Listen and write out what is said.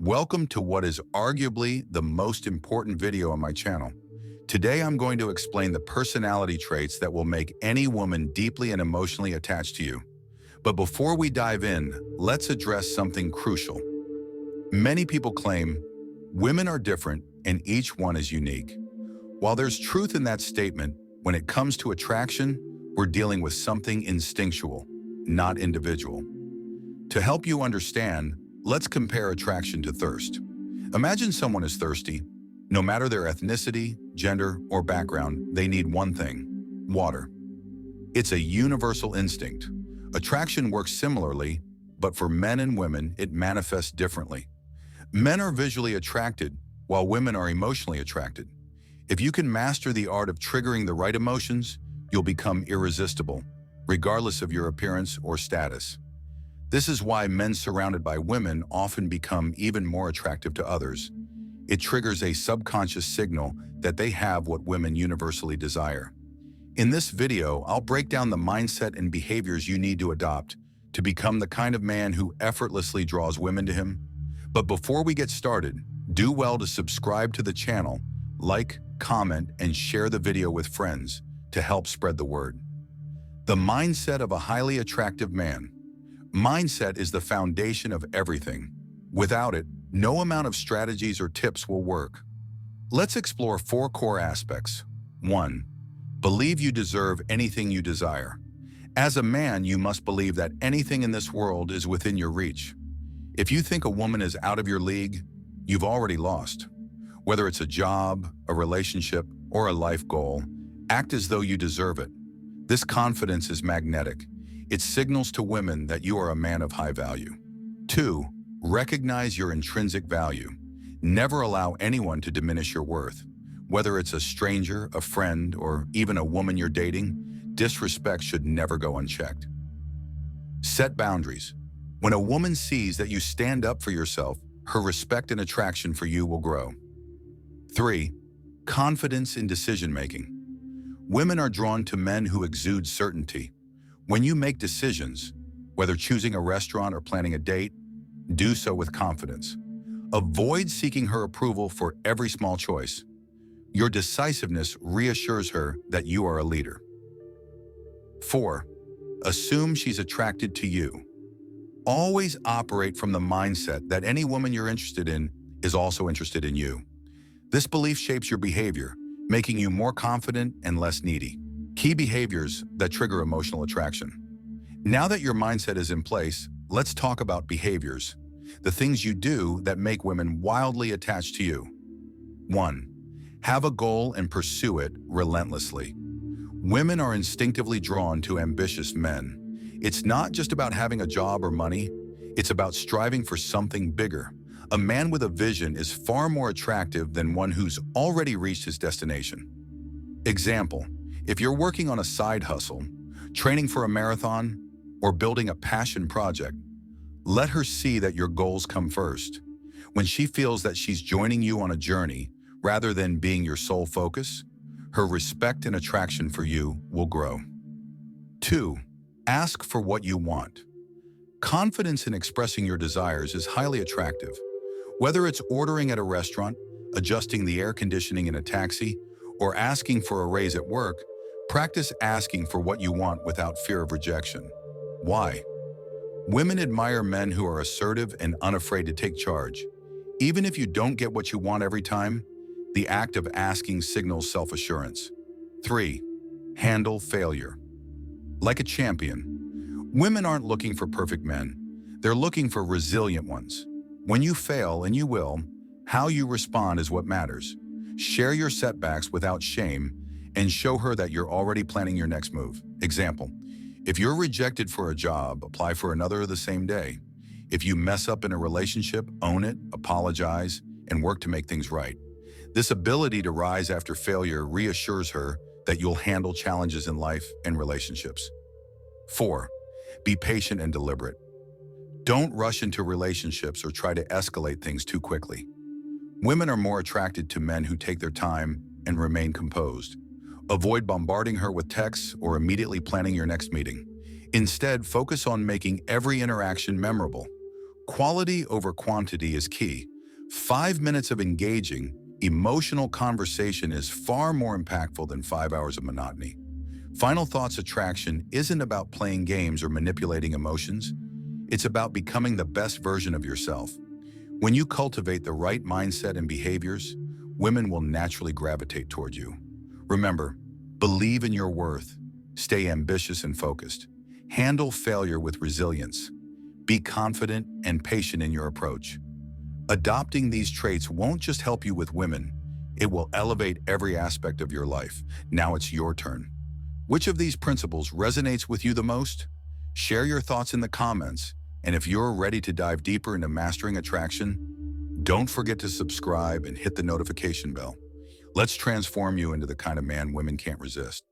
Welcome to what is arguably the most important video on my channel. Today I'm going to explain the personality traits that will make any woman deeply and emotionally attached to you. But before we dive in, let's address something crucial. Many people claim women are different and each one is unique. While there's truth in that statement, when it comes to attraction, we're dealing with something instinctual, not individual. To help you understand, let's compare attraction to thirst. Imagine someone is thirsty. No matter their ethnicity, gender, or background, they need one thing: water. It's a universal instinct. Attraction works similarly, but for men and women, it manifests differently. Men are visually attracted, while women are emotionally attracted. If you can master the art of triggering the right emotions, you'll become irresistible, regardless of your appearance or status. This is why men surrounded by women often become even more attractive to others. It triggers a subconscious signal that they have what women universally desire. In this video, I'll break down the mindset and behaviors you need to adopt to become the kind of man who effortlessly draws women to him. But before we get started, do well to subscribe to the channel, like, comment, and share the video with friends to help spread the word. The mindset of a highly attractive man. Mindset is the foundation of everything. Without it, no amount of strategies or tips will work. Let's explore 4 core aspects. 1. Believe you deserve anything you desire. As a man, you must believe that anything in this world is within your reach. If you think a woman is out of your league, you've already lost. Whether it's a job, a relationship, or a life goal, act as though you deserve it. This confidence is magnetic. It signals to women that you are a man of high value. 2. Recognize your intrinsic value. Never allow anyone to diminish your worth. Whether it's a stranger, a friend, or even a woman you're dating, disrespect should never go unchecked. Set boundaries. When a woman sees that you stand up for yourself, her respect and attraction for you will grow. 3. Confidence in decision-making. Women are drawn to men who exude certainty. When you make decisions, whether choosing a restaurant or planning a date, do so with confidence. Avoid seeking her approval for every small choice. Your decisiveness reassures her that you are a leader. 4. Assume she's attracted to you. Always operate from the mindset that any woman you're interested in is also interested in you. This belief shapes your behavior, making you more confident and less needy. Key behaviors that trigger emotional attraction. Now that your mindset is in place, let's talk about behaviors, the things you do that make women wildly attached to you. 1. Have a goal and pursue it relentlessly. Women are instinctively drawn to ambitious men. It's not just about having a job or money, it's about striving for something bigger. A man with a vision is far more attractive than one who's already reached his destination. Example: if you're working on a side hustle, training for a marathon, or building a passion project, let her see that your goals come first. When she feels that she's joining you on a journey rather than being your sole focus, her respect and attraction for you will grow. 2. Ask for what you want. Confidence in expressing your desires is highly attractive. Whether it's ordering at a restaurant, adjusting the air conditioning in a taxi, or asking for a raise at work, practice asking for what you want without fear of rejection. Why? Women admire men who are assertive and unafraid to take charge. Even if you don't get what you want every time, the act of asking signals self-assurance. 3. Handle failure. Like a champion. Women aren't looking for perfect men. They're looking for resilient ones. When you fail, and you will, how you respond is what matters. Share your setbacks without shame and show her that you're already planning your next move. Example: if you're rejected for a job, apply for another the same day. If you mess up in a relationship, own it, apologize, and work to make things right. This ability to rise after failure reassures her that you'll handle challenges in life and relationships. 4. Be patient and deliberate. Don't rush into relationships or try to escalate things too quickly. Women are more attracted to men who take their time and remain composed. Avoid bombarding her with texts or immediately planning your next meeting. Instead, focus on making every interaction memorable. Quality over quantity is key. 5 minutes of engaging, emotional conversation is far more impactful than 5 hours of monotony. Final Thoughts attraction isn't about playing games or manipulating emotions. It's about becoming the best version of yourself. When you cultivate the right mindset and behaviors, women will naturally gravitate toward you. Remember, believe in your worth. Stay ambitious and focused. Handle failure with resilience. Be confident and patient in your approach. Adopting these traits won't just help you with women, it will elevate every aspect of your life. Now it's your turn. Which of these principles resonates with you the most? Share your thoughts in the comments, and if you're ready to dive deeper into mastering attraction, don't forget to subscribe and hit the notification bell. Let's transform you into the kind of man women can't resist.